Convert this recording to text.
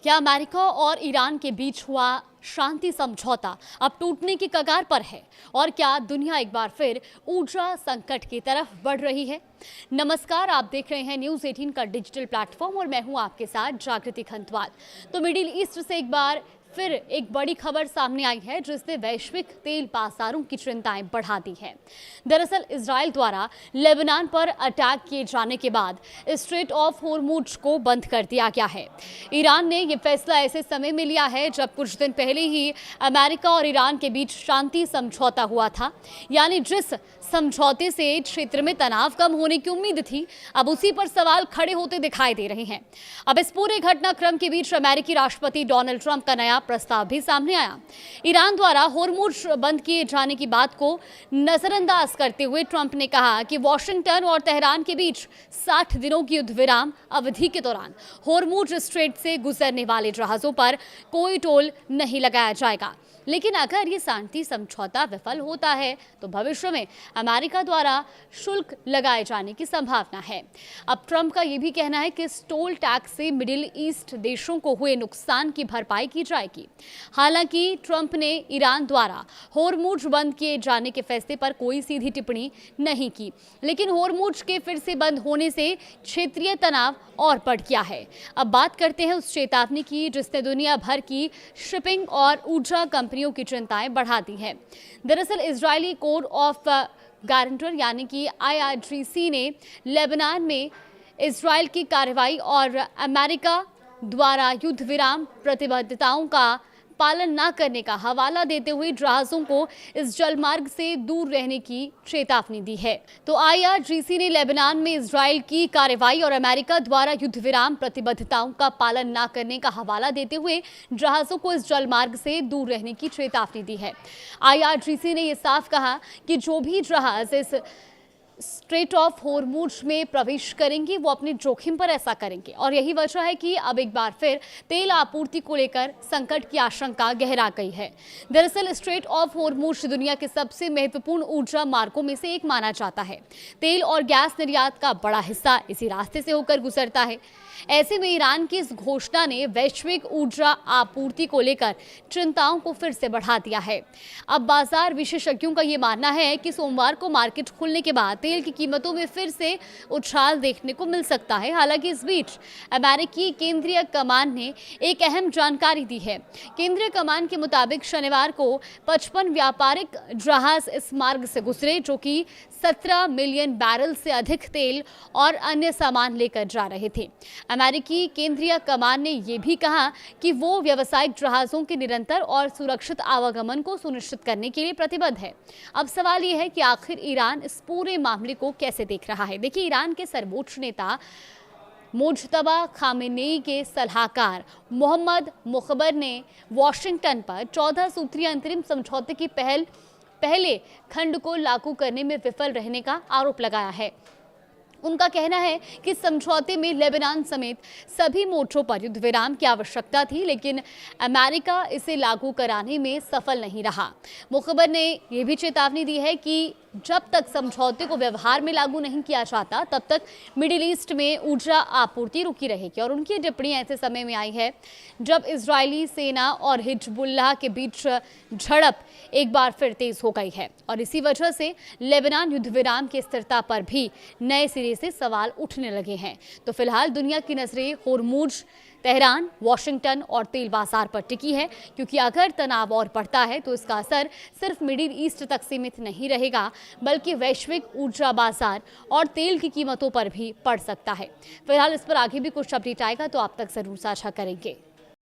क्या अमेरिका और ईरान के बीच हुआ शांति समझौता अब टूटने की कगार पर है और क्या दुनिया एक बार फिर ऊर्जा संकट की तरफ बढ़ रही है? नमस्कार, आप देख रहे हैं न्यूज़ 18 का डिजिटल प्लेटफॉर्म और मैं हूं आपके साथ जागृति खंतवाल। तो मिडिल ईस्ट से एक बार फिर एक बड़ी खबर सामने आई है जिसने वैश्विक तेल बाजारों की चिंताएं बढ़ा दी है। दरअसल इजराइल द्वारा लेबनान पर अटैक किए जाने के बाद स्ट्रेट ऑफ होर्मुज को बंद कर दिया गया है। ईरान ने यह फैसला ऐसे समय में लिया है जब कुछ दिन पहले ही अमेरिका और ईरान के बीच शांति समझौता हुआ था, यानी जिस समझौते से क्षेत्र में तनाव कम होने की उम्मीद थी, अब उसी पर सवाल खड़े होते दिखाई दे रहे हैं। अब इस पूरे घटनाक्रम के बीच अमेरिकी राष्ट्रपति डोनाल्ड ट्रंप का नया प्रस्ताव भी सामने आया। ईरान द्वारा होर्मुज बंद किए जाने की बात को नजरअंदाज करते हुए ट्रंप ने कहा कि वॉशिंगटन और तेहरान के बीच 60 दिनों की युद्ध विराम अवधि के दौरान होर्मुज स्ट्रेट से गुजरने वाले जहाजों पर कोई टोल नहीं लगाया जाएगा। लेकिन अगर ये शांति समझौता विफल होता है तो भविष्य में अमेरिका द्वारा शुल्क लगाए जाने की संभावना है। अब ट्रंप का ये भी कहना है कि इस टोल टैक्स से मिडिल ईस्ट देशों को हुए नुकसान की भरपाई की जाएगी। हालांकि ट्रंप ने ईरान द्वारा होर्मुज बंद किए जाने के फैसले पर कोई सीधी टिप्पणी नहीं की, लेकिन होर्मुज के फिर से बंद होने से क्षेत्रीय तनाव और बढ़ गया है। अब बात करते हैं उस चेतावनी की जिसने दुनिया भर की शिपिंग और ऊर्जा कंपनियों की चिंताएं बढ़ा दी है। दरअसल इजरायली कोड ऑफ गारंटर यानी कि IRGC ने लेबनान में इजरायल की कार्रवाई और अमेरिका द्वारा युद्ध विराम प्रतिबद्धताओं का पालन न करने का हवाला देते हुए जहाजों को इस जलमार्ग से दूर रहने की चेतावनी दी है। तो IRGC ने लेबनान में इजरायल की कार्रवाई और अमेरिका द्वारा युद्ध विराम प्रतिबद्धताओं का पालन न करने का हवाला देते हुए जहाजों को इस जलमार्ग से दूर रहने की चेतावनी दी है। IRGC ने यह साफ कहा कि जो भी जहाज इस स्ट्रेट ऑफ होर्मुज में प्रवेश करेंगे वो अपने जोखिम पर ऐसा करेंगे और यही वजह है कि अब एक बार फिर तेल आपूर्ति को लेकर संकट की आशंका गहरा गई है। दरअसल स्ट्रेट ऑफ होर्मुज दुनिया के सबसे महत्वपूर्ण ऊर्जा मार्गों में से एक माना जाता है। तेल और गैस निर्यात का बड़ा हिस्सा इसी रास्ते से होकर गुजरता है। ऐसे में ईरान की इस घोषणा ने वैश्विक ऊर्जा आपूर्ति को लेकर चिंताओं को फिर से बढ़ा दिया है। अब बाजार विशेषज्ञों का ये मानना है कि सोमवार को मार्केट खुलने के बाद तेल की कीमतों में फिर से उछाल देखने को मिल सकता है। हालांकि इस बीच अमेरिकी केंद्रीय कमान ने एक अहम जानकारी दी है। केंद्रीय कमान के मुताबिक शनिवार को 55 व्यापारिक जहाज इस मार्ग से गुजरे जो कि 17 मिलियन बैरल से अधिक तेल और अन्य सामान लेकर जा रहे थे। अमेरिकी केंद्रीय कमान ने यह भी कहा कि वो व्यावसायिक जहाजों के निरंतर और सुरक्षित आवागमन को सुनिश्चित करने के लिए प्रतिबद्ध है। अब सवाल ये है कि आखिर ईरान इस पूरे मामले को कैसे देख रहा है। देखिए, ईरान के सर्वोच्च नेता मुज्तबा खामेनेई के सलाहकार मोहम्मद मुखबर ने वॉशिंगटन पर 14 सूत्रीय अंतरिम समझौते की पहले खंड को लागू करने में विफल रहने का आरोप लगाया है। उनका कहना है कि समझौते में लेबनान समेत सभी मोर्चों पर युद्ध विराम की आवश्यकता थी, लेकिन अमेरिका इसे लागू कराने में सफल नहीं रहा। मुखबर ने यह भी चेतावनी दी है कि जब तक समझौते को व्यवहार में लागू नहीं किया जाता तब तक मिडिल ईस्ट में ऊर्जा आपूर्ति रुकी रहेगी। और उनकी टिप्पणी ऐसे समय में आई है जब इजरायली सेना और हिजबुल्लाह के बीच झड़प एक बार फिर तेज हो गई है और इसी वजह से लेबनान युद्ध विराम की स्थिरता पर भी नए सिरे से सवाल उठने लगे हैं। तो फिलहाल दुनिया की नजरें होर्मुज, तेहरान, वॉशिंगटन और तेल बाजार पर टिकी है, क्योंकि अगर तनाव और बढ़ता है तो इसका असर सिर्फ मिडिल ईस्ट तक सीमित नहीं रहेगा बल्कि वैश्विक ऊर्जा बाजार और तेल की कीमतों पर भी पड़ सकता है। फिलहाल इस पर आगे भी कुछ अपडेट आएगा तो आप तक जरूर साझा करेंगे।